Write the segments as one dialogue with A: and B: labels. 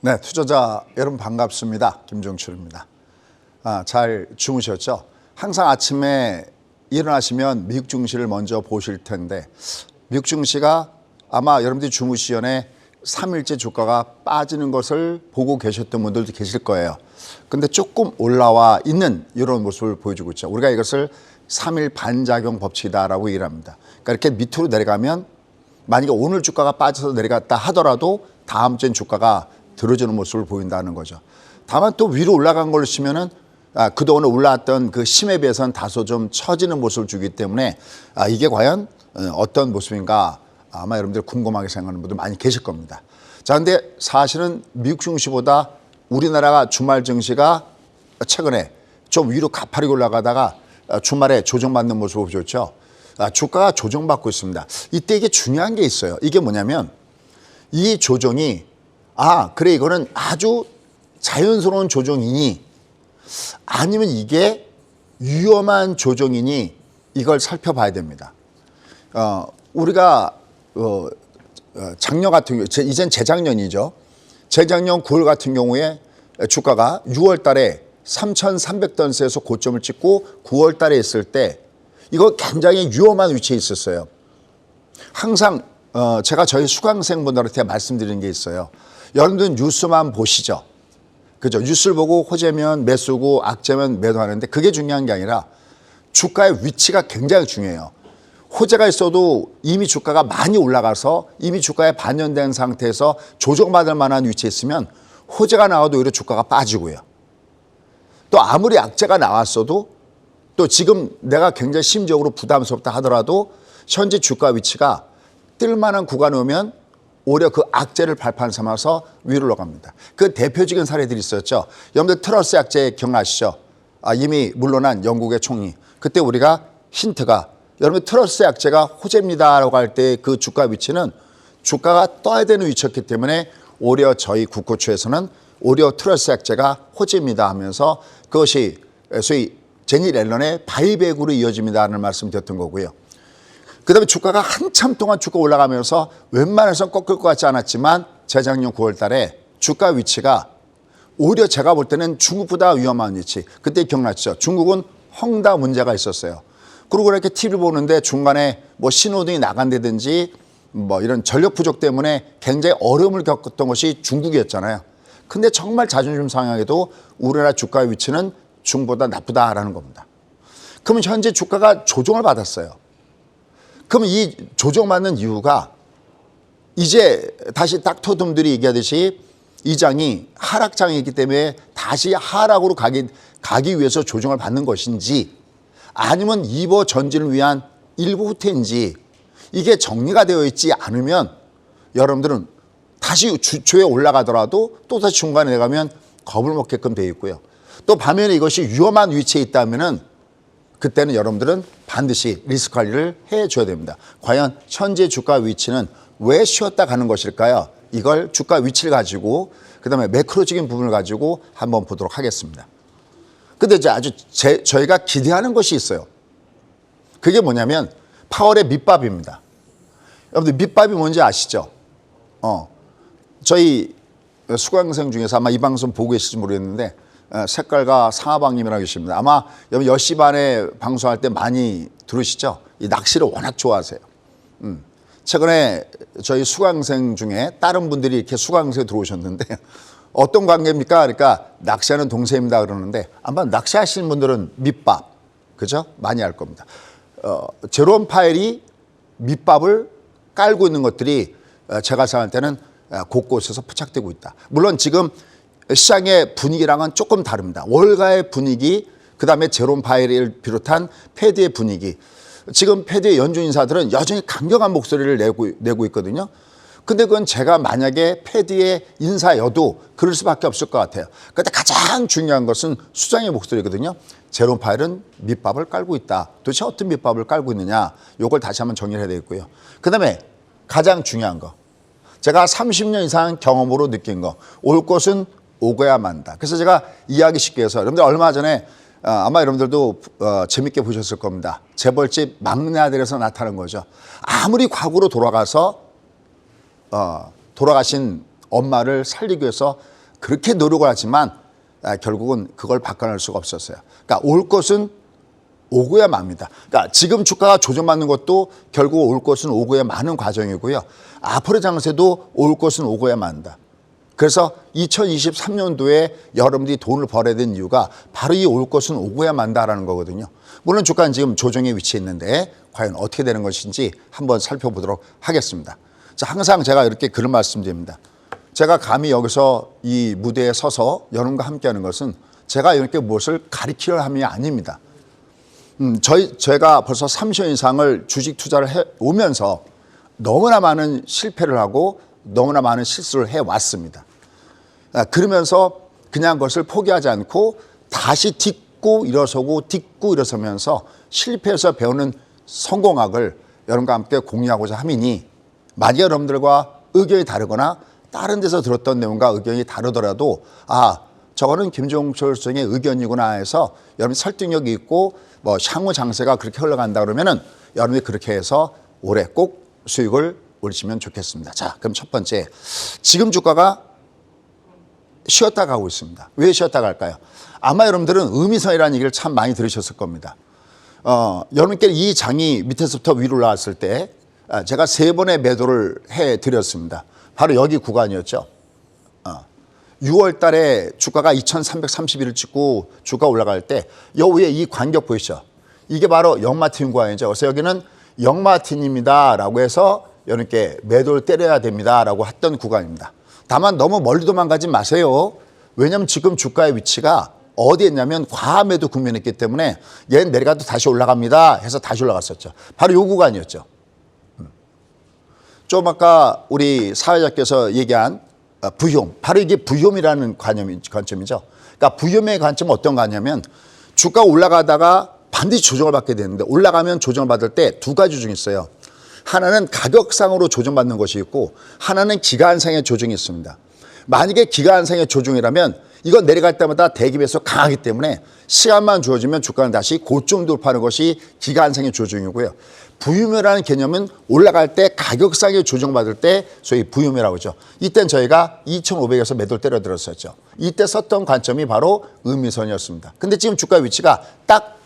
A: 네, 투자자 여러분 반갑습니다. 김종철입니다. 잘 주무셨죠? 항상 아침에 일어나시면 미국 증시를 먼저 보실 텐데 미국 증시가 아마 여러분들이 주무시기 전에 3일째 주가가 빠지는 것을 보고 계셨던 분들도 계실 거예요. 근데 조금 올라와 있는 이런 모습을 보여주고 있죠. 우리가 이것을 3일 반작용 법칙이다라고 얘기를 합니다. 그러니까 이렇게 밑으로 내려가면 만약에 오늘 주가가 빠져서 내려갔다 하더라도 다음 주엔 주가가 들어주는 모습을 보인다는 거죠. 다만 또 위로 올라간 걸 치면은 그동안 올라왔던 그 힘에 비해서는 다소 좀 처지는 모습을 주기 때문에 이게 과연 어떤 모습인가 아마 여러분들 궁금하게 생각하는 분들 많이 계실 겁니다. 자, 근데 사실은 미국 증시보다 우리나라가 주말 증시가 최근에 좀 위로 가파르게 올라가다가 주말에 조정받는 모습을 보였죠. 주가가 조정받고 있습니다. 이때 이게 중요한 게 있어요. 이게 뭐냐면 이 조정이 그래 이거는 아주 자연스러운 조정이니 아니면 이게 위험한 조정이니 이걸 살펴봐야 됩니다. 우리가 작년 같은 경우, 이젠 재작년이죠. 재작년 9월 같은 경우에 주가가 6월 달에 3,300달러에서 고점을 찍고 9월 달에 있을 때 이거 굉장히 위험한 위치에 있었어요. 항상 제가 저희 수강생분들한테 말씀드리는 게 있어요. 여러분들 뉴스만 보시죠. 그죠? 뉴스를 보고 호재면 매수고 악재면 매도하는데 그게 중요한 게 아니라 주가의 위치가 굉장히 중요해요. 호재가 있어도 이미 주가가 많이 올라가서 이미 주가에 반영된 상태에서 조정받을 만한 위치에 있으면 호재가 나와도 오히려 주가가 빠지고요. 또 아무리 악재가 나왔어도 또 지금 내가 굉장히 심적으로 부담스럽다 하더라도 현재 주가 위치가 뜰만한 구간에 오면 오히려 그 악재를 발판 삼아서 위로 올라갑니다. 그 대표적인 사례들이 있었죠. 여러분들 트러스 악재 기억나시죠? 이미 물러난 영국의 총리. 그때 우리가 힌트가 여러분 트러스 악재가 호재입니다라고 할 때 그 주가 위치는 주가가 떠야 되는 위치였기 때문에 오히려 저희 국고추에서는 오히려 트러스 악재가 호재입니다 하면서 그것이 소위 제니 렐런의 바이백으로 이어집니다라는 말씀 드렸던 거고요. 그 다음에 주가가 한참 동안 주가 올라가면서 웬만해서 꺾을 것 같지 않았지만 재작년 9월 달에 주가 위치가 오히려 제가 볼 때는 중국보다 위험한 위치. 그때 기억나시죠? 중국은 헝다 문제가 있었어요. 그리고 이렇게 TV를 보는데 중간에 뭐 신호등이 나간다든지 뭐 이런 전력 부족 때문에 굉장히 어려움을 겪었던 것이 중국이었잖아요. 근데 정말 자존심 상하게도 우리나라 주가 위치는 중국보다 나쁘다라는 겁니다. 그러면 현재 주가가 조정을 받았어요. 그럼 이 조정받는 이유가 이제 다시 닥터둠들이 얘기하듯이 이 장이 하락장이기 때문에 다시 하락으로 가기 위해서 조정을 받는 것인지 아니면 이보 전진을 위한 일부 후퇴인지 이게 정리가 되어 있지 않으면 여러분들은 다시 주초에 올라가더라도 또다시 중간에 가면 겁을 먹게끔 되어 있고요. 또 반면에 이것이 위험한 위치에 있다면은 그때는 여러분들은 반드시 리스크 관리를 해줘야 됩니다. 과연 현재 주가 위치는 왜 쉬었다 가는 것일까요? 이걸 주가 위치를 가지고 그다음에 매크로적인 부분을 가지고 한번 보도록 하겠습니다. 근데 이제 아주 저희가 기대하는 것이 있어요. 그게 뭐냐면 파월의 밑밥입니다. 여러분들 밑밥이 뭔지 아시죠? 저희 수강생 중에서 아마 이 방송 보고 계실지 모르겠는데 색깔과 상하방님이라고 계십니다. 아마 여러분 10시 반에 방송할 때 많이 들으시죠? 이 낚시를 워낙 좋아하세요. 최근에 저희 수강생 중에 다른 분들이 이렇게 수강생에 들어오셨는데 어떤 관계입니까? 그러니까 낚시하는 동생입니다 그러는데 아마 낚시하시는 분들은 밑밥, 그죠? 많이 알 겁니다. 제롬 파웰이 밑밥을 깔고 있는 것들이 제가 생각할 때는 곳곳에서 포착되고 있다. 물론 지금 시장의 분위기랑은 조금 다릅니다. 월가의 분위기, 그다음에 제롬 파웰을 비롯한 패드의 분위기. 지금 패드의 연준 인사들은 여전히 강경한 목소리를 내고 있거든요. 근데 그건 제가 만약에 패드의 인사여도 그럴 수밖에 없을 것 같아요. 그런데 가장 중요한 것은 수장의 목소리거든요. 제롬 파웰은 밑밥을 깔고 있다. 도대체 어떤 밑밥을 깔고 있느냐. 이걸 다시 한번 정리를 해야 되겠고요. 그다음에 가장 중요한 거. 제가 30년 이상 경험으로 느낀 거. 올 것은 오고야 만다. 그래서 제가 이야기 쉽게 해서 여러분들 얼마 전에 아마 여러분들도 재밌게 보셨을 겁니다. 재벌집 막내 아들에서 나타난 거죠. 아무리 과거로 돌아가서 돌아가신 엄마를 살리기 위해서 그렇게 노력을 하지만 결국은 그걸 바꿔낼 수가 없었어요. 그러니까 올 것은 오고야 맙니다. 그러니까 지금 주가가 조정받는 것도 결국 올 것은 오고야 마는 과정이고요. 앞으로 장세도 올 것은 오고야 만다. 그래서 2023년도에 여러분들이 돈을 벌어야 되는 이유가 바로 이 올 것은 오고야 만다라는 거거든요. 물론 주가는 지금 조정에 위치해 있는데 과연 어떻게 되는 것인지 한번 살펴보도록 하겠습니다. 자, 항상 제가 이렇게 그런 말씀드립니다. 제가 감히 여기서 이 무대에 서서 여러분과 함께하는 것은 제가 이렇게 무엇을 가리키려 함이 아닙니다. 제가 벌써 30년 이상을 주식 투자를 해 오면서 너무나 많은 실패를 하고 너무나 많은 실수를 해왔습니다. 그러면서 그냥 그것을 포기하지 않고 다시 딛고 일어서고 딛고 일어서면서 실패해서 배우는 성공학을 여러분과 함께 공유하고자 함이니 만약 여러분들과 의견이 다르거나 다른 데서 들었던 내용과 의견이 다르더라도 저거는 김종철 선생의 의견이구나 해서 여러분 설득력이 있고 뭐 향후 장세가 그렇게 흘러간다 그러면은 여러분이 그렇게 해서 올해 꼭 수익을 올리시면 좋겠습니다. 자, 그럼 첫 번째, 지금 주가가 쉬었다 가고 있습니다. 왜 쉬었다 갈까요? 아마 여러분들은 의미선이라는 얘기를 참 많이 들으셨을 겁니다. 여러분께 이 장이 밑에서부터 위로 올라왔을 때 제가 3번의 매도를 해드렸습니다. 바로 여기 구간이었죠. 6월 달에 주가가 2331을 찍고 주가 올라갈 때 여기에 이 간격 보이시죠? 이게 바로 영마틴 구간이죠. 그래서 여기는 영마틴입니다 라고 해서 여러분께 매도를 때려야 됩니다 라고 했던 구간입니다. 다만 너무 멀리 도망가지 마세요. 왜냐하면 지금 주가의 위치가 어디에 있냐면 과매도 국면했기 때문에 얘는 내려가도 다시 올라갑니다 해서 다시 올라갔었죠. 바로 이 구간이었죠. 좀 아까 우리 사회자께서 얘기한 부효, 바로 이게 부효이라는 관점이죠. 그러니까 부효의 관점은 어떤 거냐면 주가가 올라가다가 반드시 조정을 받게 되는데 올라가면 조정을 받을 때 두 가지 조정이 있어요. 하나는 가격상으로 조정받는 것이 있고 하나는 기간상의 조정이 있습니다. 만약에 기간상의 조정이라면 이건 내려갈 때마다 대기배수가 강하기 때문에 시간만 주어지면 주가는 다시 고점 돌파하는 것이 기간상의 조정이고요. 부유매라는 개념은 올라갈 때 가격상의 조정받을 때 소위 부유매라고 하죠. 이때는 저희가 2,500에서 매도를 때려들었었죠. 이때 썼던 관점이 바로 의미선이었습니다. 근데 지금 주가 위치가 딱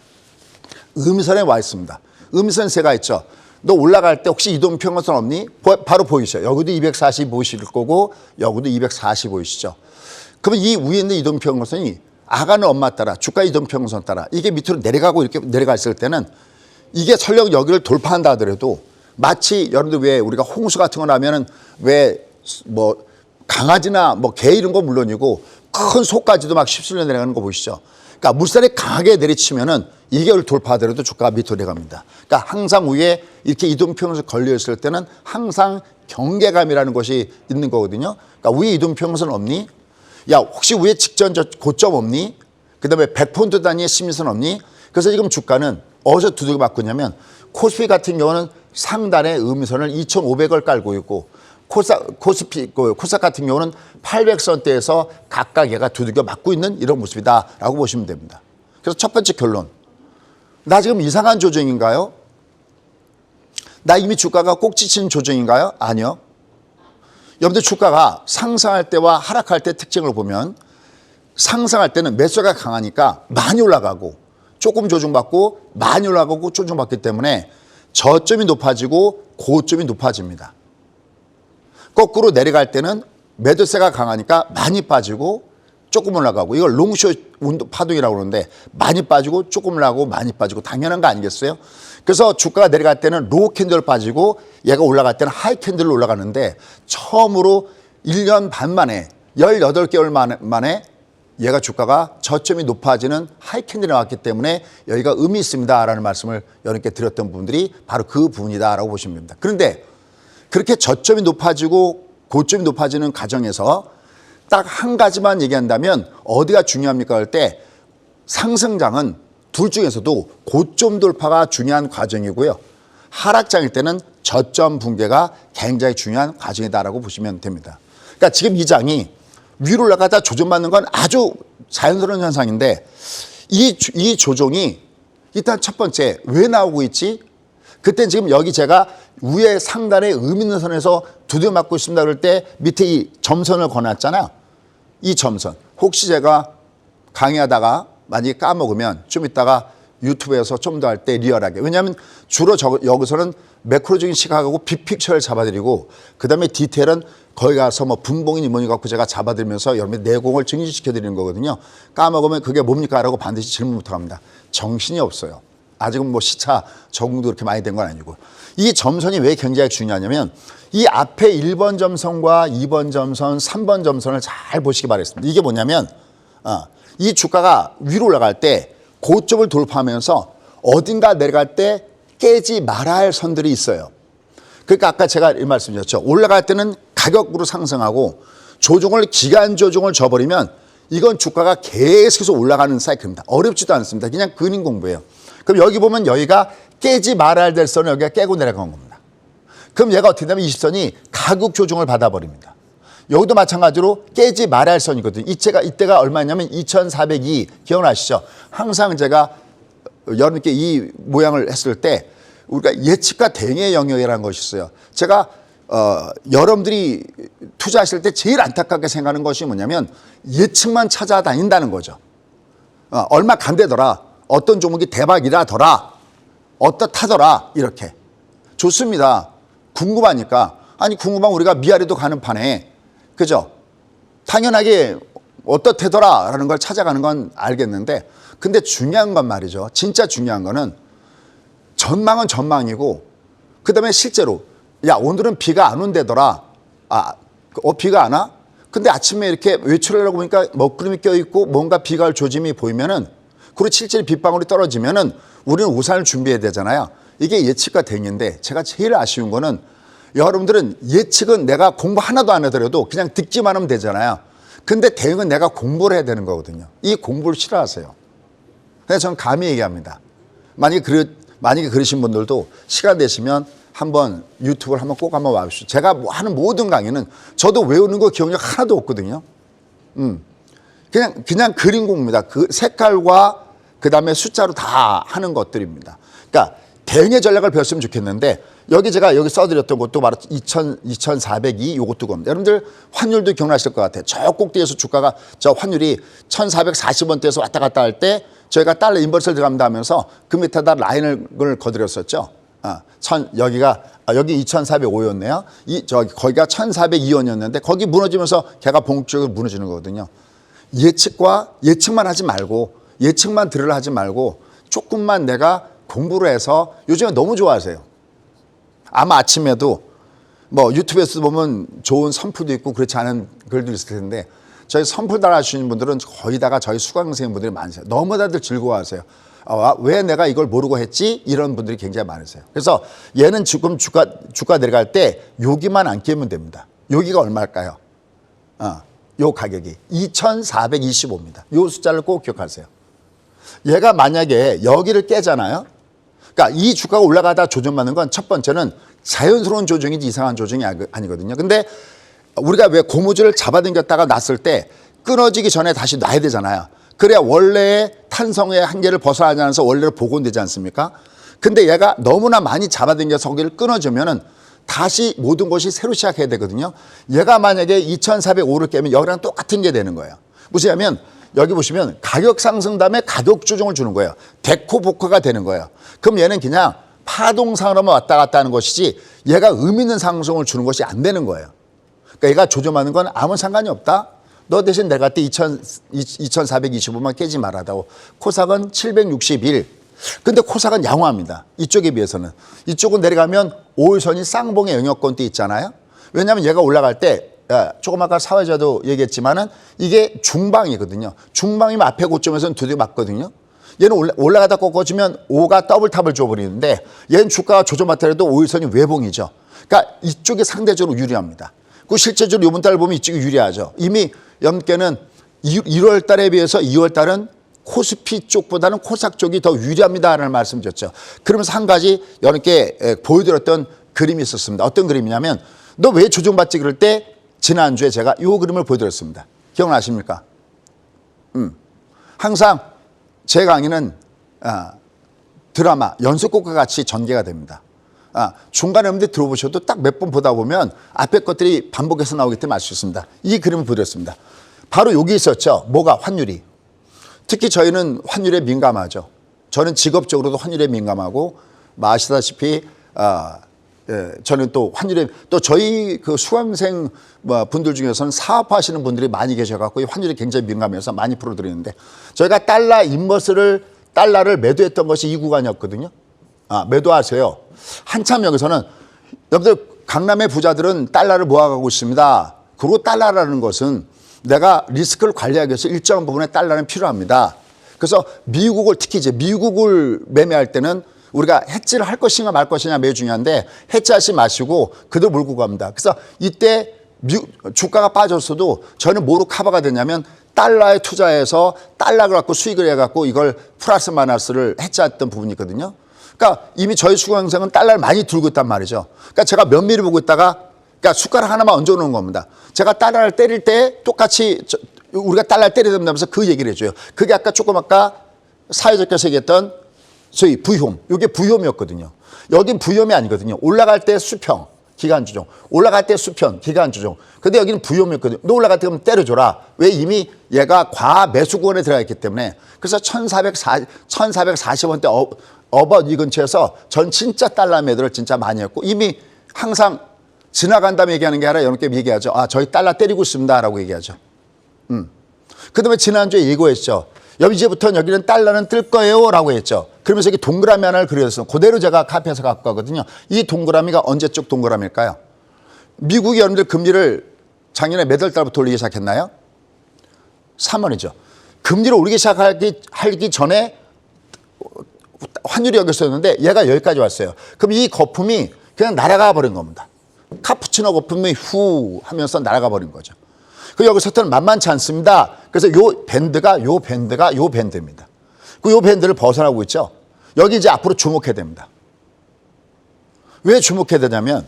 A: 의미선에 와 있습니다. 의미선 세가 있죠. 너 올라갈 때 혹시 이동평균선 없니? 바로 보이시죠. 여기도 240 보이실 거고 여기도 240 보이시죠. 그러면 이 위에 있는 이동평균선이 아가는 엄마 따라 주가 이동평균선 따라 이게 밑으로 내려가고 이렇게 내려가 있을 때는 이게 설령 여기를 돌파한다 하더라도 마치 여러분들 왜 우리가 홍수 같은 거 나면은 왜 뭐 강아지나 뭐 개 이런 거 물론이고 큰 소까지도 막 휩쓸려 내려가는 거 보이시죠? 그러니까 물살이 강하게 내리치면은 이걸 돌파하더라도 주가가 밑으로 내려갑니다. 그러니까 항상 위에 이렇게 이동평균선 걸려 있을 때는 항상 경계감이라는 것이 있는 거거든요. 그러니까 위에 이동평균선 없니? 야, 혹시 위에 직전 고점 없니? 그 다음에 100폰트 단위의 심리선 없니? 그래서 지금 주가는 어디서 두들겨 맞고 있냐면 코스피 같은 경우는 상단에 의미선을 2,500을 깔고 있고 코스닥 같은 경우는 800선대에서 각각 얘가 두들겨 맞고 있는 이런 모습이다라고 보시면 됩니다. 그래서 첫 번째 결론. 나 지금 이상한 조정인가요? 나 이미 주가가 꼭지 치는 조정인가요? 아니요. 여러분들 주가가 상승할 때와 하락할 때 특징을 보면 상승할 때는 매수가 강하니까 많이 올라가고 조금 조정받고 많이 올라가고 조정받기 때문에 저점이 높아지고 고점이 높아집니다. 거꾸로 내려갈 때는 매도세가 강하니까 많이 빠지고 조금 올라가고 이걸 롱숏 파동이라고 그러는데 많이 빠지고 조금 올라가고 많이 빠지고 당연한 거 아니겠어요? 그래서 주가가 내려갈 때는 로우 캔들 빠지고 얘가 올라갈 때는 하이 캔들로 올라가는데 처음으로 1년 반 만에 18개월 만에 얘가 주가가 저점이 높아지는 하이 캔들이 나왔기 때문에 여기가 의미 있습니다라는 말씀을 여러분께 드렸던 부분들이 바로 그 부분이다라고 보시면 됩니다. 그런데 그렇게 저점이 높아지고 고점이 높아지는 과정에서 딱 한 가지만 얘기한다면 어디가 중요합니까 할 때 상승장은 둘 중에서도 고점 돌파가 중요한 과정이고요. 하락장일 때는 저점 붕괴가 굉장히 중요한 과정이다라고 보시면 됩니다. 그러니까 지금 이 장이 위로 올라가다 조정받는 건 아주 자연스러운 현상인데 이 조정이 일단 첫 번째 왜 나오고 있지? 그땐 지금 여기 제가 위에 상단에 의미 있는 선에서 두드려 맞고 있습니다. 그럴 때 밑에 이 점선을 거놨잖아요. 이 점선. 혹시 제가 강의하다가 만약에 까먹으면 좀 이따가 유튜브에서 좀 더 할 때 리얼하게. 왜냐하면 주로 여기서는 매크로적인 시각하고 빅픽처를 잡아드리고 그다음에 디테일은 거기 가서 뭐 분봉이니 뭐니 갖고 제가 잡아드리면서 여러분의 내공을 증진시켜드리는 거거든요. 까먹으면 그게 뭡니까? 라고 반드시 질문부터 합니다. 정신이 없어요. 아직은 뭐 시차 적응도 그렇게 많이 된 건 아니고. 이 점선이 왜 굉장히 중요하냐면 이 앞에 1번 점선과 2번 점선, 3번 점선을 잘 보시기 바라겠습니다. 이게 뭐냐면 이 주가가 위로 올라갈 때 고점을 돌파하면서 어딘가 내려갈 때 깨지 말아야 할 선들이 있어요. 그러니까 아까 제가 이 말씀드렸죠. 올라갈 때는 가격으로 상승하고 조종을 기간 조종을 줘버리면 이건 주가가 계속해서 올라가는 사이클입니다. 어렵지도 않습니다. 그냥 근인 공부예요. 그럼 여기 보면 여기가 깨지 말아야 될 선을 여기가 깨고 내려간 겁니다. 그럼 얘가 어떻게 되냐면 20선이 가격 조종을 받아버립니다. 여기도 마찬가지로 깨지 말아야 할 선이거든요. 이때가 얼마냐면 2402 기억나시죠? 항상 제가 여러분께 이 모양을 했을 때 우리가 예측과 대응의 영역이라는 것이 있어요. 제가 여러분들이 투자하실 때 제일 안타깝게 생각하는 것이 뭐냐면 예측만 찾아다닌다는 거죠. 얼마 간대더라. 어떤 종목이 대박이라더라. 어떻다더라. 이렇게. 좋습니다. 궁금하니까. 아니 궁금하면 우리가 미아리도 가는 판에 그죠? 당연하게 어떻대더라라는 걸 찾아가는 건 알겠는데 근데 중요한 건 말이죠. 진짜 중요한 거는 전망은 전망이고 그다음에 실제로 야 오늘은 비가 안 온대더라. 비가 안 와? 근데 아침에 이렇게 외출하려고 보니까 먹구름이 껴있고 뭔가 비가 올 조짐이 보이면은 그리고 실제로 빗방울이 떨어지면은 우리는 우산을 준비해야 되잖아요. 이게 예측과 대응인데 제가 제일 아쉬운 거는 여러분들은 예측은 내가 공부 하나도 안 하더라도 그냥 듣기만 하면 되잖아요. 근데 대응은 내가 공부를 해야 되는 거거든요. 이 공부를 싫어하세요. 그래서 저는 감히 얘기합니다. 만약에 그러신 분들도 시간 되시면 한번 유튜브를 꼭 한번 와보십시오. 제가 하는 모든 강의는 저도 외우는 거 기억력 하나도 없거든요. 그냥 그림 공부입니다. 그 색깔과 그 다음에 숫자로 다 하는 것들입니다. 그러니까 대응의 전략을 배웠으면 좋겠는데 여기 제가 여기 써드렸던 것도 바로 2402 이것도 겁니다. 여러분들 환율도 기억나실 것 같아요. 저 꼭대기에서 주가가 저 환율이 1440원대에서 왔다 갔다 할 때 저희가 달러 인버스를 들어갑니다 하면서 그 밑에다 라인을 거드렸었죠. 여기 2405였네요. 거기가 1402원이었는데 거기 무너지면서 걔가 본격적으로 무너지는 거거든요. 예측만 하지 말고 예측만 들으려 하지 말고 조금만 내가 공부를 해서 요즘에 너무 좋아하세요. 아마 아침에도 뭐 유튜브에서 보면 좋은 선풀도 있고 그렇지 않은 글도 있을 텐데 저희 선풀 달아주시는 분들은 거의 다가 저희 수강생분들이 많으세요. 너무 다들 즐거워하세요. 왜 내가 이걸 모르고 했지? 이런 분들이 굉장히 많으세요. 그래서 얘는 지금 주가 내려갈 때 여기만 안 깨면 됩니다. 여기가 얼마일까요? 요 가격이 2425입니다. 요 숫자를 꼭 기억하세요. 얘가 만약에 여기를 깨잖아요. 그러니까 이 주가가 올라가다 조정받는 건 첫 번째는 자연스러운 조정이지 이상한 조정이 아니거든요. 근데 우리가 왜 고무줄을 잡아당겼다가 놨을 때 끊어지기 전에 다시 놔야 되잖아요. 그래야 원래의 탄성의 한계를 벗어나지 않아서 원래로 복원되지 않습니까? 근데 얘가 너무나 많이 잡아당겨서 거기를 끊어주면은 다시 모든 것이 새로 시작해야 되거든요. 얘가 만약에 2405를 깨면 여기랑 똑같은 게 되는 거예요. 무엇이냐면 여기 보시면 가격 상승 다음에 가격 조정을 주는 거예요. 데코복화가 되는 거예요. 그럼 얘는 그냥 파동상으로만 왔다 갔다 하는 것이지 얘가 의미 있는 상승을 주는 것이 안 되는 거예요. 그러니까 얘가 조정하는 건 아무 상관이 없다. 너 대신 내가 때 2425만 깨지 말아다오. 코삭은 761. 근데 코삭은 양호합니다. 이쪽에 비해서는. 이쪽은 내려가면 5일선이 쌍봉의 영역권대 있잖아요. 왜냐하면 얘가 올라갈 때 조금 아까 사회자도 얘기했지만은 이게 중방이거든요. 중방이면 앞에 고점에서는 두드려 맞거든요. 얘는 올라가다 꺾어지면 5가 더블탑을 줘버리는데 얘는 주가가 조정받더라도 5일선이 외봉이죠. 그러니까 이쪽이 상대적으로 유리합니다. 그 실제적으로 이번 달 보면 이쪽이 유리하죠. 이미 연께는 1월 달에 비해서 2월 달은 코스피 쪽보다는 코삭 쪽이 더 유리합니다라는 말씀 드렸죠. 그러면서 한 가지 여러분께 보여드렸던 그림이 있었습니다. 어떤 그림이냐면 너 왜 조정받지 그럴 때 지난주에 제가 이 그림을 보여드렸습니다. 기억나십니까? 항상 제 강의는 드라마 연속곡과 같이 전개가 됩니다. 중간에 여러분들 들어보셔도 딱 몇 번 보다 보면 앞에 것들이 반복해서 나오기 때문에 알 수 있습니다. 이 그림을 보여드렸습니다. 바로 여기 있었죠. 뭐가? 환율이. 특히 저희는 환율에 민감하죠. 저는 직업적으로도 환율에 민감하고 아시다시피 저는 또 환율에 또 저희 그 수강생 분들 중에서는 사업하시는 분들이 많이 계셔갖고 이 환율에 굉장히 민감해서 많이 풀어드리는데 저희가 달러를 매도했던 것이 이 구간이었거든요. 매도하세요. 한참 여기서는 여러분들 강남의 부자들은 달러를 모아가고 있습니다. 그리고 달러라는 것은 내가 리스크를 관리하기 위해서 일정한 부분에 달러는 필요합니다. 그래서 미국을 특히 이제 미국을 매매할 때는 우리가 해지를 할 것이냐 말 것이냐 매우 중요한데 해지하지 마시고 그대로 몰고 갑니다. 그래서 이때 주가가 빠졌어도 저는 뭐로 커버가 되냐면 달러에 투자해서 달러를 갖고 수익을 해갖고 이걸 플러스 마이너스를 해지했던 부분이 있거든요. 그러니까 이미 저희 수강생은 달러를 많이 들고 있단 말이죠. 그러니까 제가 면밀히 보고 있다가 그러니까 숟가락 하나만 얹어놓은 겁니다. 제가 달러를 때릴 때 똑같이 우리가 달러를 때려야 된다면서 그 얘기를 해줘요. 그게 아까 사회적에서 얘기했던 소위 부효음. 이게 부효음이었거든요. 여긴 부효음이 아니거든요. 올라갈 때 수평, 기간 조정. 올라갈 때 수평, 기간 조정. 근데 여기는 부효음이었거든요. 너 올라갈 때 그럼 때려줘라. 왜? 이미 얘가 과매수 구간에 들어가 있기 때문에. 그래서 1440원대 어버 이 근처에서 전 진짜 달러 매도를 진짜 많이 했고 이미 항상 지나간 다음에 얘기하는 게 아니라 여러분께 얘기하죠. 저희 달러 때리고 있습니다. 라고 얘기하죠. 그 다음에 지난주에 예고했죠. 이제부터는 여기는 달러는 뜰 거예요. 라고 했죠. 그러면서 여기 동그라미 하나를 그려서 그대로 제가 카피해서 갖고 가거든요. 이 동그라미가 언제적 동그라미일까요? 미국이 여러분들 금리를 작년에 몇 월 달부터 올리기 시작했나요? 3월이죠. 금리를 올리기 시작하기 전에 환율이 여기 있었는데 얘가 여기까지 왔어요. 그럼 이 거품이 그냥 날아가 버린 겁니다. 카푸치노 거품이 후 하면서 날아가 버린 거죠. 그 여기서부터는 만만치 않습니다. 그래서 요 밴드가 밴드입니다. 요 밴드를 벗어나고 있죠. 여기 이제 앞으로 주목해야 됩니다. 왜 주목해야 되냐면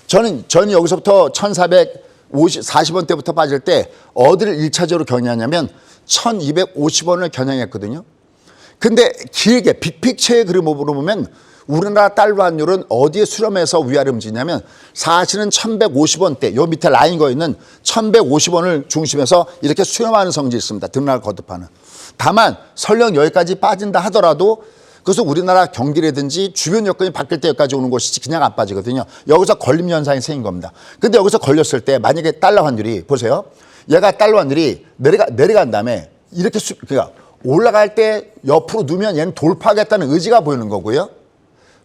A: 저는 여기서부터 1440원대부터 빠질 때 어디를 1차적으로 겨냥하냐면 1250원을 겨냥했거든요. 근데 길게 빅픽처의 그림으로 보면 우리나라 달러 환율은 어디에 수렴해서 위아래 움직이냐면 사실은 1150원대 요 밑에 라인 거 있는 1150원을 중심에서 이렇게 수렴하는 성질이 있습니다. 등락을 거듭하는. 다만 설령 여기까지 빠진다 하더라도 그래서 우리나라 경기라든지 주변 여건이 바뀔 때 여기까지 오는 것이지 그냥 안 빠지거든요. 여기서 걸림 현상이 생긴 겁니다. 근데 여기서 걸렸을 때 만약에 달러 환율이 보세요. 얘가 달러 환율이 내려간 다음에 이렇게 그러니까 올라갈 때 옆으로 누면 얘는 돌파하겠다는 의지가 보이는 거고요.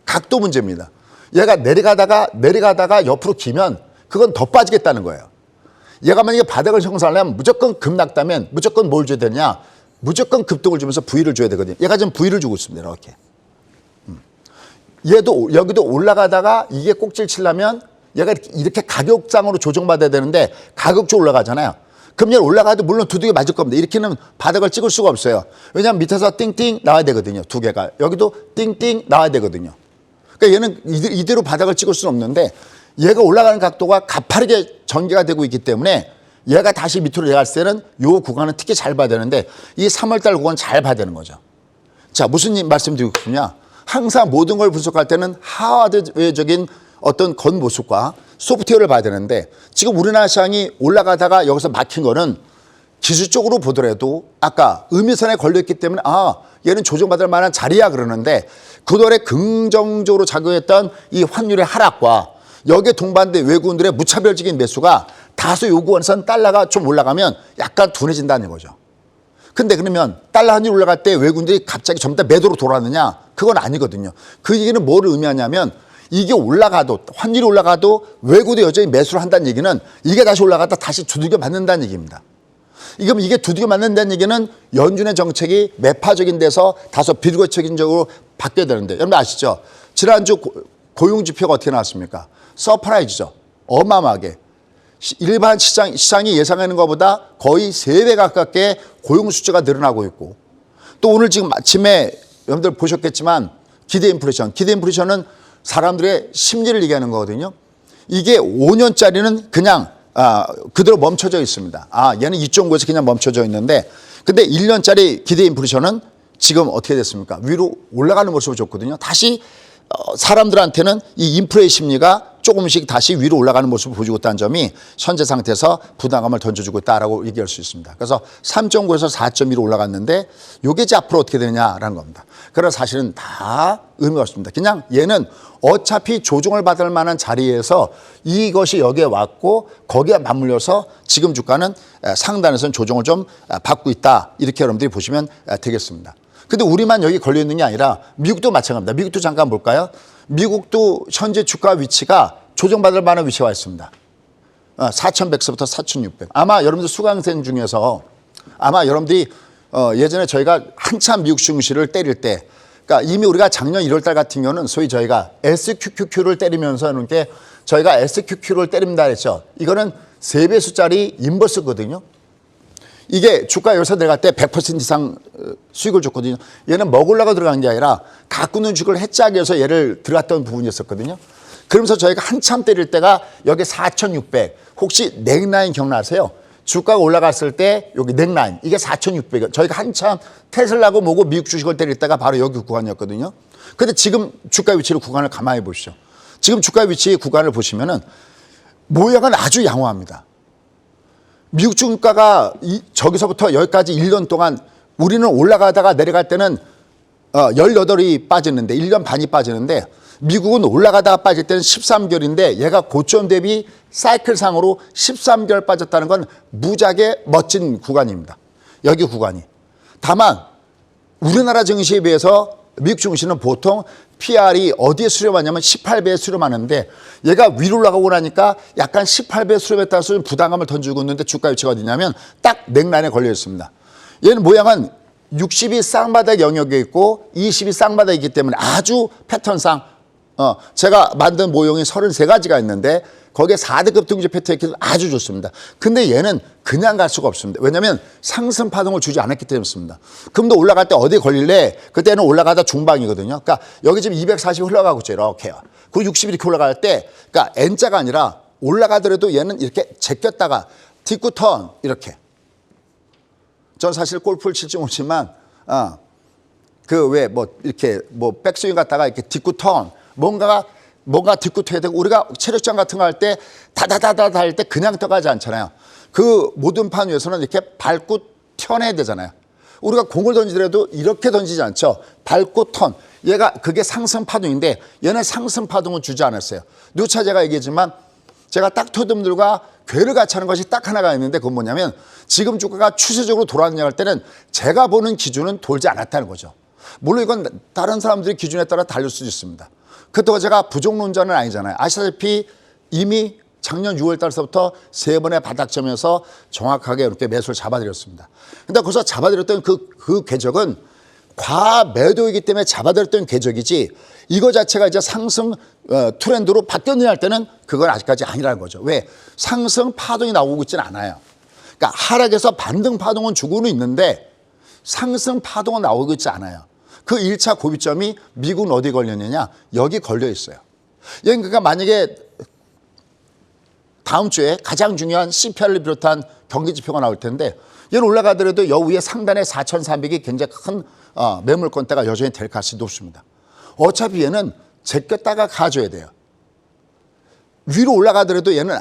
A: 각도 문제입니다. 얘가 내려가다가 옆으로 기면 그건 더 빠지겠다는 거예요. 얘가 만약에 바닥을 형성하려면 무조건 급락다면 무조건 뭘 줘야 되냐? 무조건 급등을 주면서 V를 줘야 되거든요. 얘가 지금 V를 주고 있습니다. 이렇게. 얘도 여기도 올라가다가 이게 꼭지를 치려면 얘가 이렇게 가격장으로 조정받아야 되는데 가격적으로 올라가잖아요. 그럼 얘는 올라가도 물론 두둑이 맞을 겁니다. 이렇게는 바닥을 찍을 수가 없어요. 왜냐하면 밑에서 띵띵 나와야 되거든요. 두 개가. 여기도 띵띵 나와야 되거든요. 그러니까 얘는 이대로 바닥을 찍을 수는 없는데 얘가 올라가는 각도가 가파르게 전개가 되고 있기 때문에 얘가 다시 밑으로 내려갈 때는 이 구간은 특히 잘 봐야 되는데 이 3월달 구간 잘 봐야 되는 거죠. 자, 무슨 말씀드리고 싶냐. 항상 모든 걸 분석할 때는 하드웨어적인 어떤 겉모습과 소프트웨어를 봐야 되는데 지금 우리나라 시장이 올라가다가 여기서 막힌 거는 기술적으로 보더라도 아까 음이선에 걸려있기 때문에 얘는 조정받을 만한 자리야 그러는데 그동안에 긍정적으로 작용했던 이 환율의 하락과 여기에 동반된 외국인들의 무차별적인 매수가 다소 요구원선 달러가 좀 올라가면 약간 둔해진다는 거죠. 근데 그러면 달러 환율이 올라갈 때 외국인들이 갑자기 전부 다 매도로 돌아왔느냐? 그건 아니거든요. 그 얘기는 뭐를 의미하냐면 이게 올라가도 환율이 올라가도 외국도 여전히 매수를 한다는 얘기는 이게 다시 올라가다 다시 두들겨 맞는다는 얘기입니다. 그럼 이게 두들겨 맞는다는 얘기는 연준의 정책이 매파적인 데서 다소 비극적인적으로 바뀌어야 되는데 여러분 아시죠? 지난주 고용지표가 어떻게 나왔습니까? 서프라이즈죠. 어마어마하게. 일반 시장이 예상하는 것보다 거의 3배 가깝게 고용 숫자가 늘어나고 있고 또 오늘 지금 아침에 여러분들 보셨겠지만 기대 인플레이션은 사람들의 심리를 얘기하는 거거든요. 이게 5년짜리는 그냥 그대로 멈춰져 있습니다. 얘는 이쪽 곳에서 그냥 멈춰져 있는데 근데 1년짜리 기대 인플레이션은 지금 어떻게 됐습니까? 위로 올라가는 모습을 줬거든요. 다시 사람들한테는 이 인플레이 심리가 조금씩 다시 위로 올라가는 모습을 보여주고 있다는 점이 현재 상태에서 부담감을 던져주고 있다라고 얘기할 수 있습니다. 그래서 3.9에서 4.2로 올라갔는데 이게 이제 앞으로 어떻게 되냐라는 겁니다. 그래서 사실은 다 의미가 없습니다. 그냥 얘는 어차피 조정을 받을 만한 자리에서 이것이 여기에 왔고 거기에 맞물려서 지금 주가는 상단에서는 조정을 좀 받고 있다. 이렇게 여러분들이 보시면 되겠습니다. 근데 우리만 여기 걸려 있는 게 아니라 미국도 마찬가지입니다. 미국도 잠깐 볼까요? 미국도 현재 주가 위치가 조정받을 만한 위치에 와 있습니다. 4,100에서부터 4,600. 아마 여러분들 수강생 중에서 아마 여러분들이 예전에 저희가 한참 미국 증시를 때릴 때, 그러니까 이미 우리가 작년 1월 달 같은 경우는 소위 저희가 SQQQ를 때리면서 이렇게 저희가 SQQ를 때립니다 그랬죠. 이거는 3배수짜리 인버스거든요. 이게 주가 여기서 내려갈 때 100% 이상 수익을 줬거든요. 얘는 먹으려고 들어간 게 아니라 갖고 있는 주식을 해지하기 위해서 얘를 들어갔던 부분이었었거든요. 그러면서 저희가 한참 때릴 때가 여기 4,600. 혹시 넥라인 기억나세요? 주가가 올라갔을 때 여기 넥라인 이게 4,600. 저희가 한참 테슬라고 뭐고 미국 주식을 때릴 때가 바로 여기 구간이었거든요. 근데 지금 주가 위치를 구간을 가만히 보시죠. 지금 주가 위치 구간을 보시면은 모양은 아주 양호합니다. 미국 주가가 저기서부터 여기까지 1년 동안 우리는 올라가다가 내려갈 때는 18이 빠지는데 1년 반이 빠지는데 미국은 올라가다가 빠질 때는 13개월인데 얘가 고점 대비 사이클상으로 13개월 빠졌다는 건 무지하게 멋진 구간입니다. 여기 구간이. 다만 우리나라 증시에 비해서 미국 증시는 보통 PR이 어디에 수렴하냐면 18배에 수렴하는데 얘가 위로 올라가고 나니까 약간 18배 수렴에 따라서 부담감을 던지고 있는데 주가 위치가 어디냐면 딱 넥라인에 걸려 있습니다. 얘는 모양은 60이 쌍바닥 영역에 있고 20이 쌍바닥에 있기 때문에 아주 패턴상 제가 만든 모형이 33가지가 있는데 거기에 4등급 등级패턴이 아주 좋습니다. 근데 얘는 그냥 갈 수가 없습니다. 왜냐하면 상승 파동을 주지 않았기 때문입니다. 금도 올라갈 때 어디에 걸릴래? 그때는 올라가다 중방이거든요. 그러니까 여기 지금 240 흘러가고 있죠. 이렇게요. 그 60 이렇게 올라갈 때 그러니까 N자가 아니라 올라가더라도 얘는 이렇게 제꼈다가 뒷구 턴 이렇게. 전 사실 골프를 칠지 못지만 그 왜 뭐 이렇게 뭐 백스윙 갔다가 이렇게 뒷구 턴 뭔가 뒷구 터야 되고 우리가 체력장 같은 거 할 때 다다다다 할 때 그냥 떠가지 않잖아요. 그 모든 판 위에서는 이렇게 밟고 튀어내야 되잖아요. 우리가 공을 던지더라도 이렇게 던지지 않죠. 밟고 턴. 얘가 그게 상승 파동인데 얘는 상승 파동을 주지 않았어요. 누차 제가 얘기했지만 제가 딱 토듬들과 괴를 같이 하는 것이 딱 하나가 있는데 그건 뭐냐면 지금 주가가 추세적으로 돌아가느냐 할 때는 제가 보는 기준은 돌지 않았다는 거죠. 물론 이건 다른 사람들의 기준에 따라 다를 수도 있습니다. 그렇다고 제가 부정론자는 아니잖아요. 아시다시피 이미 작년 6월 달서부터 3번의 바닥점에서 정확하게 이렇게 매수를 잡아드렸습니다. 근데 거기서 잡아드렸던 그 궤적은 과매도이기 때문에 잡아드렸던 궤적이지 이거 자체가 이제 상승 트렌드로 바뀌었느냐 할 때는 그건 아직까지 아니라는 거죠. 왜? 상승 파동이 나오고 있지는 않아요. 그러니까 하락에서 반등 파동은 주고는 있는데 상승 파동은 나오고 있지 않아요. 그 1차 고비점이 미국은 어디 걸렸느냐? 여기 걸려 있어요. 그러니까 만약에 다음 주에 가장 중요한 CPI를 비롯한 경기지표가 나올 텐데 얘는 올라가더라도 여 위에 상단에 4,300이 굉장히 큰 매물권대가 여전히 될 가능성이 높습니다. 어차피 얘는 제꼈다가 가져야 돼요. 위로 올라가더라도 얘는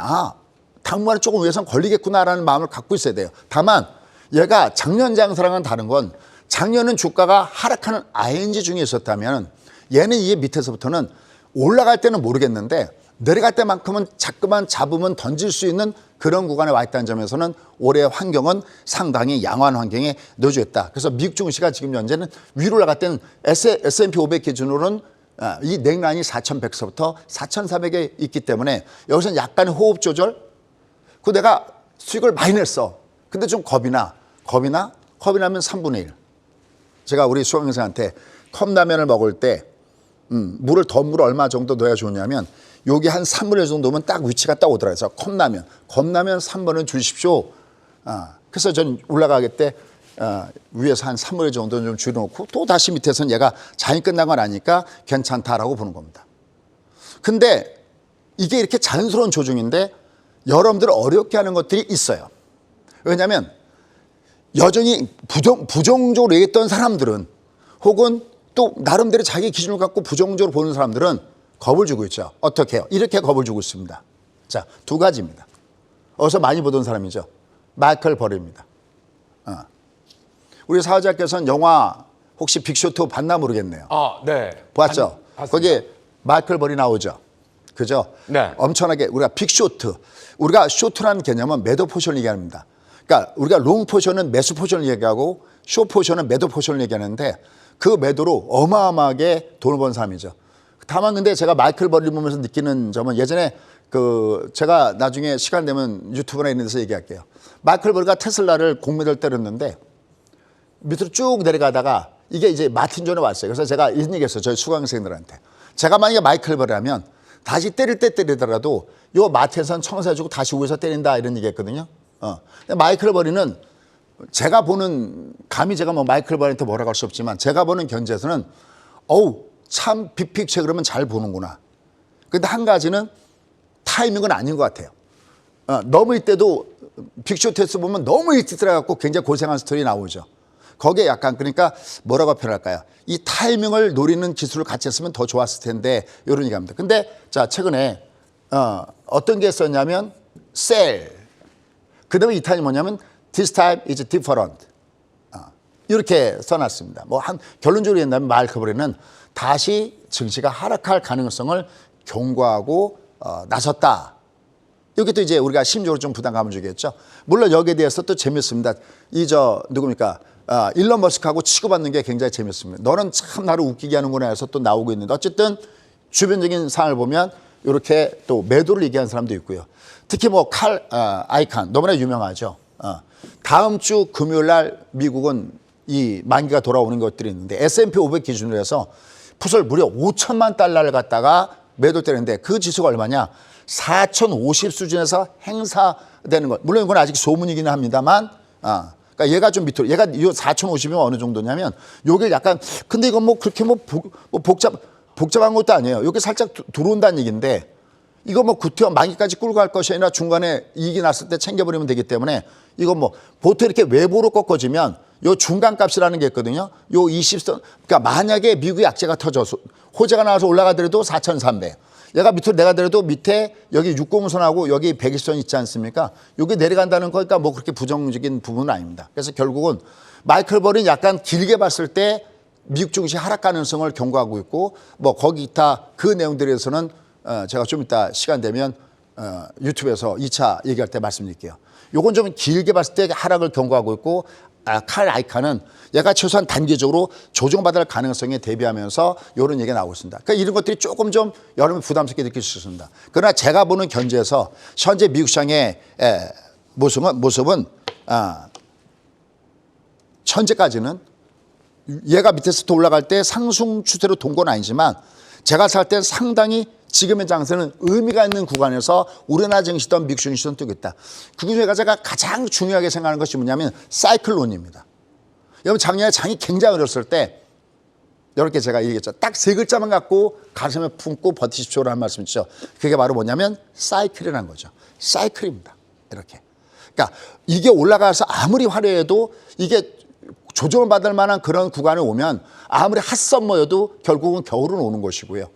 A: 당분간은 조금 위에선 걸리겠구나라는 마음을 갖고 있어야 돼요. 다만 얘가 작년 장사랑은 다른 건 작년은 주가가 하락하는 ING 중에 있었다면 얘는 이 밑에서부터는 올라갈 때는 모르겠는데 내려갈 때만큼은 자꾸만 잡으면 던질 수 있는 그런 구간에 와 있다는 점에서는 올해의 환경은 상당히 양호한 환경에 놓여져 있다. 그래서 미국 증시가 지금 현재는 위로 올라갈 때는 S&P 500 기준으로는 이 넥라인이 4,100서부터 4,400에 있기 때문에 여기서는 약간의 호흡 조절. 그 내가 수익을 많이 냈어. 근데 좀 겁이 나면 3분의 1. 제가 우리 수강생한테 컵라면을 먹을 때 물을 얼마 정도 넣어야 좋냐면 여기 한 3분의 1 정도면 딱 위치가 딱 오더라고요. 그래서 컵라면 3번은 주십시오. 그래서 저는 올라가기 때 위에서 한 3분의 1 정도는 좀 줄여놓고 또 다시 밑에서는 얘가 장이 끝난 건 아니까 괜찮다라고 보는 겁니다. 근데 이게 이렇게 자연스러운 조정인데 여러분들 어렵게 하는 것들이 있어요. 왜냐하면 여전히 부정적으로 얘기했던 사람들은 혹은 또 나름대로 자기 기준을 갖고 부정적으로 보는 사람들은 겁을 주고 있죠. 어떻게 해요? 이렇게 겁을 주고 있습니다. 자, 두 가지입니다. 어디서 많이 보던 사람이죠. 마이클 버리입니다. 우리 사회자께서는 영화 혹시 빅쇼트 봤나 모르겠네요.
B: 아, 네.
A: 봤죠?
B: 봤습니다.
A: 거기에 마이클 버리 나오죠. 그죠?
B: 네.
A: 엄청나게 우리가 빅쇼트. 우리가 쇼트라는 개념은 매도 포션을 얘기합니다. 그러니까 우리가 롱 포션은 매수 포션을 얘기하고 쇼 포션은 매도 포션을 얘기하는데 그 매도로 어마어마하게 돈을 번 사람이죠. 다만 근데 제가 마이클 버리를 보면서 느끼는 점은 예전에 제가 나중에 시간 되면 유튜브나 이런 데서 얘기할게요. 마이클 버리가 테슬라를 공매도를 때렸는데 밑으로 쭉 내려가다가 이게 이제 마틴 존에 왔어요. 그래서 제가 이런 얘기했어요. 저희 수강생들한테. 제가 만약에 마이클 버리라면 다시 때릴 때 때리더라도 요 마틴선 청소해주고 다시 위에서 때린다 이런 얘기했거든요. 근데 마이클 버리는 제가 보는 감히 제가 뭐 마이클 버리한테 뭐라고 할 수 없지만 제가 보는 견제에서는 참 빅픽처 그러면 잘 보는구나. 근데 한 가지는 타이밍은 아닌 것 같아요. 너무 이때도 빅쇼트에서 보면 너무 일찍 들어가고 굉장히 고생한 스토리 나오죠. 거기에 약간 그러니까 뭐라고 표현할까요? 이 타이밍을 노리는 기술을 같이 했으면 더 좋았을 텐데 이런 얘기합니다. 근데 자 최근에 어떤 게 썼냐면 sell. 그다음에 이 타임이 뭐냐면 this time is different. 이렇게 써놨습니다. 뭐 한 결론적으로 얘기한다면 마이클 버리는 다시 증시가 하락할 가능성을 경고하고 나섰다. 여기 또 이제 우리가 심적으로 좀 부담감을 주겠죠. 물론 여기에 대해서 또 재밌습니다. 누굽니까? 일론 머스크하고 치고받는 게 굉장히 재밌습니다. 너는 참 나를 웃기게 하는구나 해서 또 나오고 있는데 어쨌든 주변적인 상황을 보면 이렇게 또 매도를 얘기하는 사람도 있고요. 특히 뭐 칼 아이칸 너무나 유명하죠. 다음 주 금요일 날 미국은 이 만기가 돌아오는 것들이 있는데 S&P 500 기준으로 해서 풋을 무려 5천만 달러를 갖다가 매도 때리는데 그 지수가 얼마냐? 4,050 수준에서 행사되는 것. 물론 이건 아직 소문이기는 합니다만, 그러니까 얘가 좀 밑으로, 얘가 이 4,050이면 어느 정도냐면, 요게 약간, 근데 이건 뭐 그렇게 복잡한 것도 아니에요. 요게 살짝 들어온다는 얘기인데, 이거 뭐 구태여 만기까지 끌고 갈 것이 아니라 중간에 이익이 났을 때 챙겨버리면 되기 때문에, 이거 뭐 보통 이렇게 외부로 꺾어지면, 요 중간값이라는 게 있거든요. 요 20선, 그러니까 만약에 미국의 약재가 터져서 호재가 나와서 올라가더라도 4,300. 얘가 밑으로 내가더라도 밑에 여기 60선하고 여기 120선 있지 않습니까? 여기 내려간다는 거니까 뭐 그렇게 부정적인 부분은 아닙니다. 그래서 결국은 마이클 버리는 약간 길게 봤을 때 미국 증시 하락 가능성을 경고하고 있고 뭐 거기 기타 그 내용들에 대해서는 제가 좀 이따 시간 되면 유튜브에서 2차 얘기할 때 말씀드릴게요. 요건 좀 길게 봤을 때 하락을 경고하고 있고 칼 아이칸은 얘가 최소한 단기적으로 조정받을 가능성에 대비하면서 이런 얘기가 나오고 있습니다. 그러니까 이런 것들이 조금 좀 여러분 부담스럽게 느낄 수 있습니다. 그러나 제가 보는 견제에서 현재 미국 시장의 모습은 현재까지는 얘가 밑에서 또 올라갈 때 상승 추세로 돈 건 아니지만 제가 살 때 상당히 지금의 장세는 의미가 있는 구간에서 우리나라 증시든 미국 증시든 뜨고 있다. 그 중에 제가 가장 중요하게 생각하는 것이 뭐냐면 사이클론입니다. 여러분 작년에 장이 굉장히 어렸을 때 이렇게 제가 얘기했죠. 딱 세 글자만 갖고 가슴에 품고 버티십시오라는 말씀 있죠. 그게 바로 뭐냐면 사이클이라는 거죠. 사이클입니다. 이렇게. 그러니까 이게 올라가서 아무리 화려해도 이게 조정을 받을 만한 그런 구간에 오면 아무리 핫썸머여도 결국은 겨울은 오는 것이고요.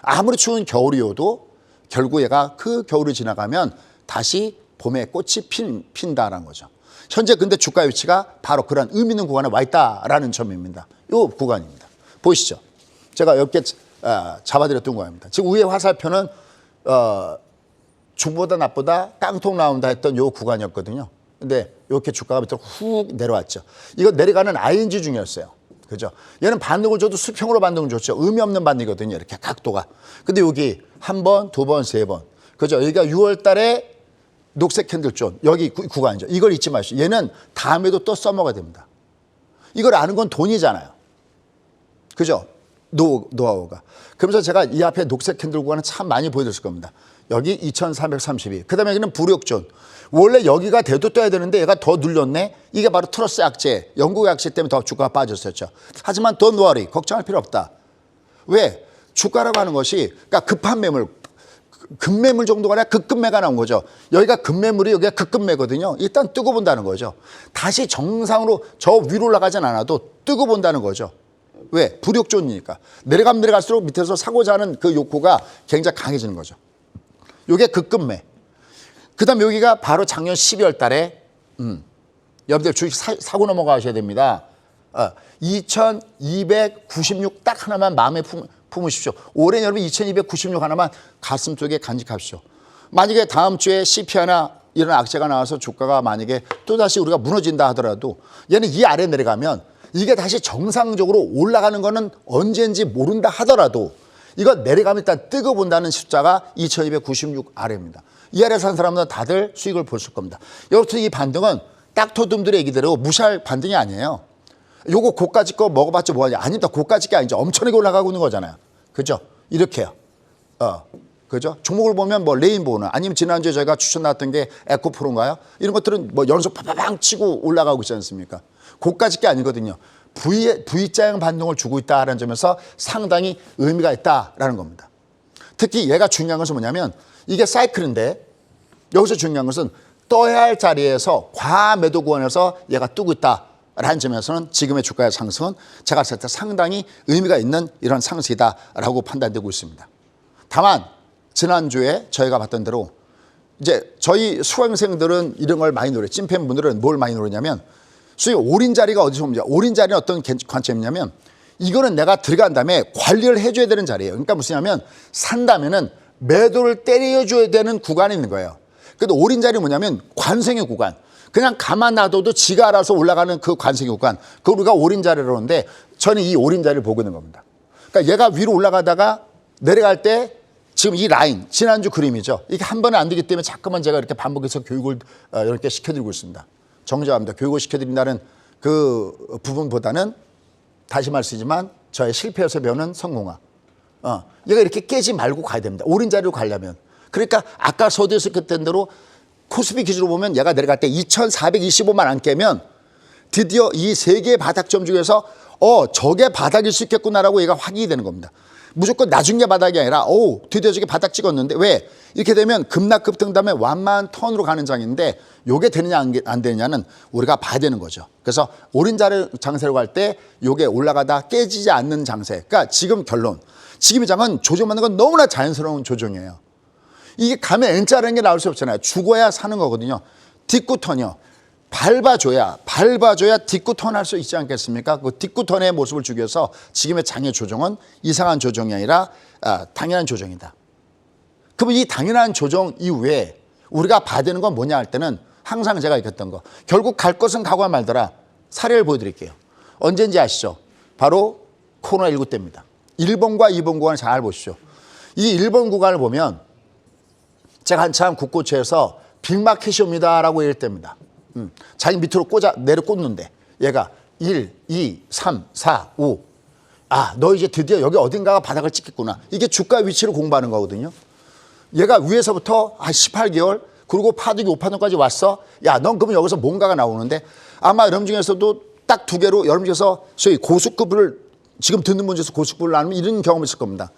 A: 아무리 추운 겨울이어도 결국 얘가 그 겨울을 지나가면 다시 봄에 꽃이 핀다라는 거죠. 현재 근데 주가 위치가 바로 그런 의미 있는 구간에 와 있다라는 점입니다. 이 구간입니다. 보이시죠? 제가 이렇게 잡아드렸던 구간입니다. 지금 위에 화살표는 중보다 낮보다 깡통 나온다 했던 이 구간이었거든요. 근데 이렇게 주가가 밑으로 훅 내려왔죠. 이거 내려가는 ING 중이었어요. 그죠? 얘는 반등을 줘도 수평으로 반등을 줬죠. 의미 없는 반등이거든요. 이렇게 각도가. 근데 여기 한 번, 두 번, 세 번. 그죠? 여기가 6월 달에 녹색 캔들존. 여기 구간이죠. 이걸 잊지 마시고. 얘는 다음에도 또 써먹어야 됩니다. 이걸 아는 건 돈이잖아요. 그죠? 노하우가. 그러면서 제가 이 앞에 녹색 캔들 구간은 참 많이 보여드렸을 겁니다. 여기 2332. 그 다음에 여기는 부력존. 원래 여기가 돼도 떠야 되는데 얘가 더 눌렸네. 이게 바로 트러스 약재, 영국 약재 때문에 더 주가가 빠졌었죠. 하지만 don't worry, 걱정할 필요 없다. 왜? 주가라고 하는 것이 그러니까 급한 매물, 급매물 정도가 아니라 급급매가 나온 거죠. 여기가 급매물이 여기가 급급매거든요. 일단 뜨고 본다는 거죠. 다시 정상으로 저 위로 올라가진 않아도 뜨고 본다는 거죠. 왜? 불욕존이니까. 내려가면 내려갈수록 밑에서 사고자 하는 그 욕구가 굉장히 강해지는 거죠. 요게 급급매. 그 다음 여기가 바로 작년 12월 달에 여러분들 주식 사고 넘어가셔야 됩니다. 2296 딱 하나만 마음에 품으십시오. 올해 여러분 2296 하나만 가슴 속에 간직하십시오. 만약에 다음 주에 CPI나 이런 악재가 나와서 주가가 만약에 또다시 우리가 무너진다 하더라도 얘는 이 아래 내려가면 이게 다시 정상적으로 올라가는 거는 언제인지 모른다 하더라도 이거 내려가면 일단 뜨고 본다는 숫자가 2296 아래입니다. 이 아래 산 사람들은 다들 수익을 볼 겁니다. 여러분 이 반등은 닥터둠들의 얘기대로 무시할 반등이 아니에요. 요거 고가지 거 먹어봤자 뭐하냐. 아닙니다. 고가지 게 아니죠. 엄청나게 올라가고 있는 거잖아요. 그죠? 이렇게요. 그죠? 종목을 보면 뭐 레인보우나 아니면 지난주에 저희가 추천 나왔던 게 에코프로인가요? 이런 것들은 뭐 연속 파파방 치고 올라가고 있지 않습니까? 고가지 게 아니거든요. V자형 반동을 주고 있다는 점에서 상당히 의미가 있다라는 겁니다. 특히 얘가 중요한 것은 뭐냐면 이게 사이클인데 여기서 중요한 것은 떠야 할 자리에서 과매도 구간에서 얘가 뜨고 있다라는 점에서는 지금의 주가의 상승은 제가 봤을 때 상당히 의미가 있는 이런 상승이다라고 판단되고 있습니다. 다만 지난주에 저희가 봤던 대로 이제 저희 수강생들은 이런 걸 많이 노려요. 찐팬분들은 뭘 많이 노리냐면 수익 올인 자리가 어디서 옵니까? 올인 자리는 어떤 관점이냐면 이거는 내가 들어간 다음에 관리를 해줘야 되는 자리예요. 그러니까 무슨냐면 산다면은 매도를 때려줘야 되는 구간이 있는 거예요. 근데 올인 자리는 뭐냐면 관성의 구간. 그냥 가만 놔둬도 지가 알아서 올라가는 그 관성의 구간. 그걸 우리가 올인 자리라고 하는데 저는 이 올인 자리를 보고 있는 겁니다. 그러니까 얘가 위로 올라가다가 내려갈 때 지금 이 라인, 지난주 그림이죠. 이게 한 번에 안 되기 때문에 자꾸만 제가 이렇게 반복해서 교육을 이렇게 시켜드리고 있습니다. 정정합니다. 교육을 시켜드린다는 그 부분보다는 다시 말씀이지만 저의 실패에서 배우는 성공학. 얘가 이렇게 깨지 말고 가야 됩니다. 올인 자리로 가려면. 그러니까 아까 서두에서 했던 대로 코스피 기준으로 보면 얘가 내려갈 때 2425만 안 깨면 드디어 이 세 개의 바닥점 중에서 저게 바닥일 수 있겠구나라고 얘가 확인이 되는 겁니다. 무조건 나중 게 바닥이 아니라 드디어 저게 바닥 찍었는데 왜? 이렇게 되면 급락급등 다음에 완만 턴으로 가는 장인데 요게 되느냐 안 되느냐는 우리가 봐야 되는 거죠. 그래서 올인 자리 장세로 갈 때 요게 올라가다 깨지지 않는 장세. 그러니까 지금 결론. 지금 이 장은 조정받는 건 너무나 자연스러운 조정이에요. 이게 가면 N자라는 게 나올 수 없잖아요. 죽어야 사는 거거든요. 뒷구턴이요. 밟아줘야 뒷구턴 할 수 있지 않겠습니까? 그 뒷구턴의 모습을 주기 위해서 지금의 장의 조정은 이상한 조정이 아니라 당연한 조정이다. 그러면 이 당연한 조정 이후에 우리가 봐야 되는 건 뭐냐 할 때는 항상 제가 얘기했던 거. 결국 갈 것은 가고 말더라. 사례를 보여드릴게요. 언제인지 아시죠? 바로 코로나19 때입니다. 1번과 2번 구간을 잘 보시죠. 이 1번 구간을 보면 제가 한참 국고채에서 빅마켓이 옵니다라고 얘기할 때입니다. 자기 밑으로 내려 꽂는데 얘가 1, 2, 3, 4, 5. 너 이제 드디어 여기 어딘가가 바닥을 찍겠구나. 이게 주가 위치를 공부하는 거거든요. 얘가 위에서부터 18개월 그리고 파동이 5파동까지 왔어. 야, 넌 그러면 여기서 뭔가가 나오는데 아마 여러분 중에서도 딱 두 개로 여러분 중에서 소위 고수급을 지금 듣는 분 중에서 고수급을 나누면 이런 경험이 있을 겁니다.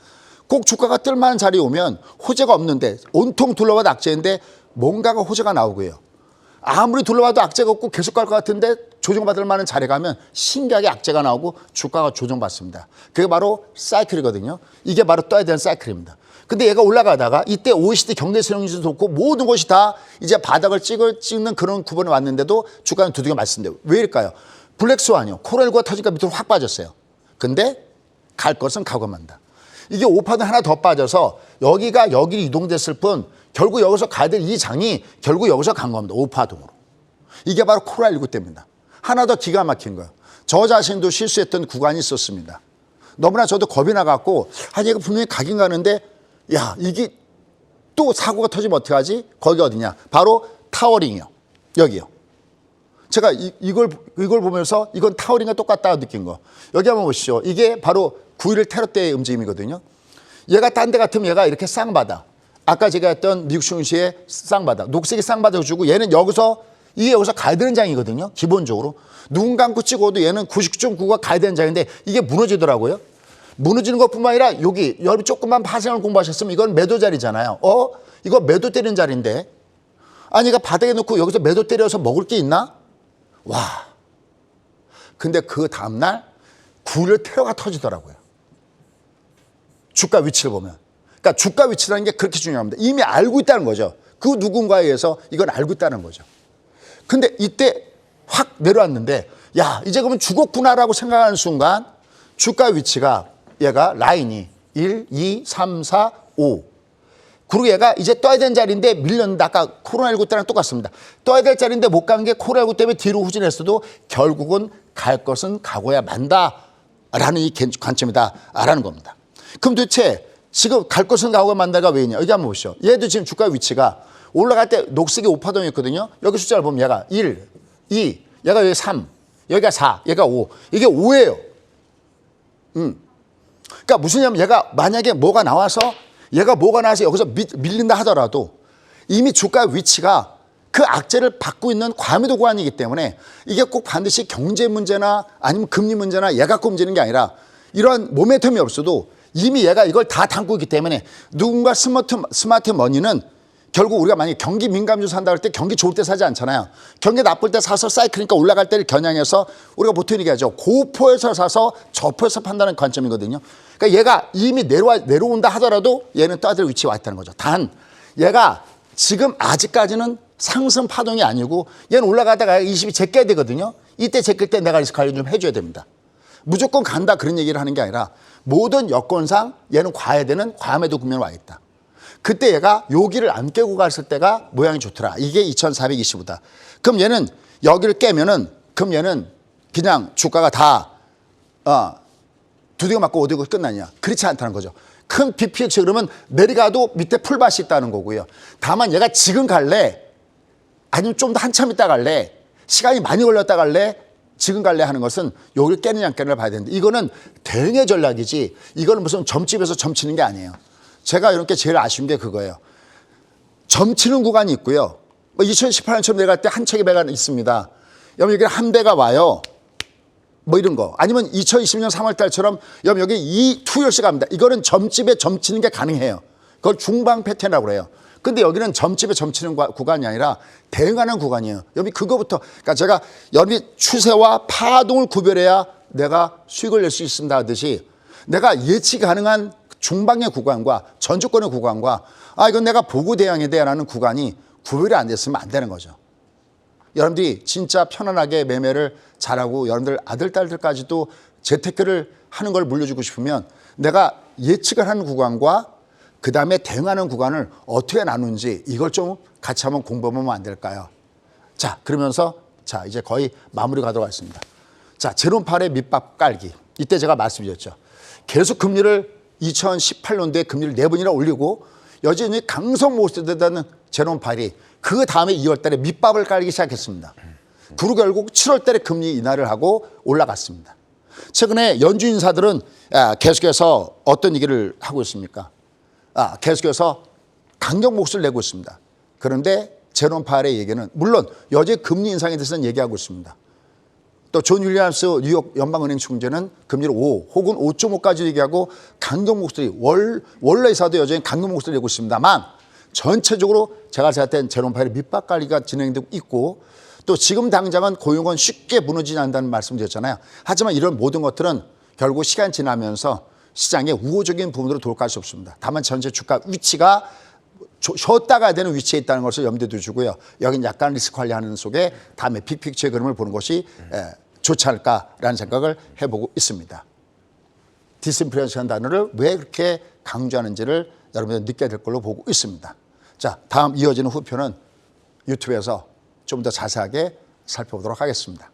A: 꼭 주가가 뜰만한 자리에 오면 호재가 없는데 온통 둘러봐도 악재인데 뭔가가 호재가 나오고요. 아무리 둘러봐도 악재가 없고 계속 갈 것 같은데 조정받을 만한 자리에 가면 신기하게 악재가 나오고 주가가 조정받습니다. 그게 바로 사이클이거든요. 이게 바로 떠야 되는 사이클입니다. 근데 얘가 올라가다가 이때 OECD 경제실용지수 좋고 모든 것이 다 이제 바닥을 찍는 그런 구번에 왔는데도 주가는 두들겨 맞습니다. 왜일까요? 블랙스완이요. 코로나19가 터지니까 밑으로 확 빠졌어요. 근데 갈 것은 가고 만다. 이게 5파동 하나 더 빠져서 여기가 여기로 이동됐을 뿐 결국 여기서 가야 될 이 장이 결국 여기서 간 겁니다. 5파동으로. 이게 바로 코로나19 때입니다. 하나 더 기가 막힌 거예요. 저 자신도 실수했던 구간이 있었습니다. 너무나 저도 겁이 나갖고 얘가 분명히 가긴 가는데 야, 이게 또 사고가 터지면 어떡하지? 거기 어디냐? 바로 타워링이요. 여기요. 제가 이걸 보면서 이건 타워링과 똑같다 느낀 거. 여기 한번 보시죠. 이게 바로 9.11 테러 때의 움직임이거든요. 얘가 딴 데 같으면 얘가 이렇게 쌍바다. 아까 제가 했던 미국 증시의 쌍바다. 녹색이 쌍바다 주고 얘는 여기서 가야 되는 장이거든요. 기본적으로. 눈 감고 찍어도 얘는 99.9가 가야 되는 장인데 이게 무너지더라고요. 무너지는 것뿐만 아니라 여러분 조금만 파생을 공부하셨으면 이건 매도 자리잖아요. 이거 매도 때리는 자리인데. 아니, 이거 바닥에 놓고 여기서 매도 때려서 먹을 게 있나? 와. 근데 그 다음날 구려 테러가 터지더라고요. 주가 위치를 보면. 그러니까 주가 위치라는 게 그렇게 중요합니다. 이미 알고 있다는 거죠. 그 누군가에 의해서 이건 알고 있다는 거죠. 근데 이때 확 내려왔는데 야 이제 그러면 죽었구나라고 생각하는 순간 주가 위치가 얘가 라인이 1, 2, 3, 4, 5 그리고 얘가 이제 떠야 되는 자리인데 밀렸는데 아까 코로나19 때랑 똑같습니다. 떠야 될 자리인데 못 간 게 코로나19 때문에 뒤로 후진했어도 결국은 갈 것은 가고야 만다라는 이 관점이다라는 겁니다. 그럼 도대체 지금 갈 것은 가고야 만다가 왜냐? 여기 한번 보시죠. 얘도 지금 주가 위치가 올라갈 때 녹색이 5파동이었거든요. 여기 숫자를 보면 얘가 1, 2, 얘가 여기 3, 여기가 4, 얘가 5. 이게 5예요. 그러니까 무슨 얘기냐면 얘가 만약에 뭐가 나와서 여기서 밀린다 하더라도 이미 주가 위치가 그 악재를 받고 있는 과매도 구간이기 때문에 이게 꼭 반드시 경제 문제나 아니면 금리 문제나 얘 갖고 움직이는 게 아니라 이런 모멘텀이 없어도 이미 얘가 이걸 다 담고 있기 때문에 누군가 스마트 머니는 결국 우리가 만약에 경기 민감주 산다 할 때 경기 좋을 때 사지 않잖아요. 경기 나쁠 때 사서 사이클이니까 올라갈 때를 겨냥해서 우리가 보통 얘기하죠. 고포에서 사서 저포에서 판다는 관점이거든요. 그러니까 얘가 이미 내려온다 하더라도 얘는 떠들 위치에 와 있다는 거죠. 단 얘가 지금 아직까지는 상승 파동이 아니고 얘는 올라가다가 20이 제껴야 되거든요. 이때 제낄 때 내가 리스크 관리 좀 해줘야 됩니다. 무조건 간다 그런 얘기를 하는 게 아니라 모든 여건상 얘는 과야 되는 과매도 국면에 와 있다. 그때 얘가 여기를 안 깨고 갔을 때가 모양이 좋더라. 이게 2425다. 그럼 얘는 여기를 깨면은 그럼 얘는 그냥 주가가 다 두들겨 맞고 어디고 끝나냐. 그렇지 않다는 거죠. 큰 BPX 그러면 내려가도 밑에 풀밭이 있다는 거고요. 다만 얘가 지금 갈래 아니면 좀 더 한참 있다 갈래 시간이 많이 걸렸다 갈래 지금 갈래 하는 것은 여기를 깨느냐 안 깨느냐를 봐야 되는데 이거는 대응의 전략이지 이거는 무슨 점집에서 점치는 게 아니에요. 제가 이렇게 제일 아쉬운 게 그거예요. 점치는 구간이 있고요. 2018년처럼 내려갈 때 한 척의 배가 있습니다. 여기 한 배가 와요. 뭐 이런 거. 아니면 2020년 3월 달처럼 여기 이 투열씩 갑니다. 이거는 점집에 점치는 게 가능해요. 그걸 중방 패턴이라고 그래요. 근데 여기는 점집에 점치는 구간이 아니라 대응하는 구간이에요. 여기 그거부터 그러니까 제가 여기 추세와 파동을 구별해야 내가 수익을 낼 수 있습니다 하듯이 내가 예측 가능한 중방의 구간과 전주권의 구간과 이건 내가 보고 대응해야 돼라는 구간이 구별이 안 됐으면 안 되는 거죠. 여러분들이 진짜 편안하게 매매를 잘하고 여러분들 아들, 딸들까지도 재테크를 하는 걸 물려주고 싶으면 내가 예측을 하는 구간과 그 다음에 대응하는 구간을 어떻게 나누는지 이걸 좀 같이 한번 공부하면 안 될까요? 자, 그러면서 자 이제 거의 마무리 가도록 하겠습니다. 자, 제롬팔의 밑밥 깔기. 이때 제가 말씀드렸죠. 계속 금리를 2018년도에 금리를 4번이나 올리고 여전히 강성 모습되다는 제롬팔이 그 다음에 2월 달에 밑밥을 깔기 시작했습니다. 그리고 결국 7월 달에 금리 인하를 하고 올라갔습니다. 최근에 연준 인사들은 계속해서 어떤 얘기를 하고 있습니까? 계속해서 강경 목소리를 내고 있습니다. 그런데 제롬 파웰의 얘기는 물론 여전히 금리 인상에 대해서는 얘기하고 있습니다. 또 존 윌리엄스 뉴욕 연방은행 총재는 금리를 5 혹은 5.5까지 얘기하고 강경 목소리 원래 이사도 여전히 강경 목소리를 내고 있습니다만 전체적으로 제가 생각할 제롬 파웰의 밑밥 관리가 진행되고 있고 또 지금 당장은 고용은 쉽게 무너지지 않는다는 말씀드렸잖아요. 하지만 이런 모든 것들은 결국 시간 지나면서 시장의 우호적인 부분으로 돌아갈 수 없습니다. 다만 전체 주가 위치가 쉬었다 가야 되는 위치에 있다는 것을 염두에 두시고요. 여긴 약간 리스크 관리하는 속에 다음에 빅픽처의 그림을 보는 것이 좋지 않을까라는 생각을 해보고 있습니다. 디스인플레이션 단어를 왜 그렇게 강조하는지를 여러분들 느껴야 될 걸로 보고 있습니다. 자, 다음 이어지는 후편은 유튜브에서 좀 더 자세하게 살펴보도록 하겠습니다.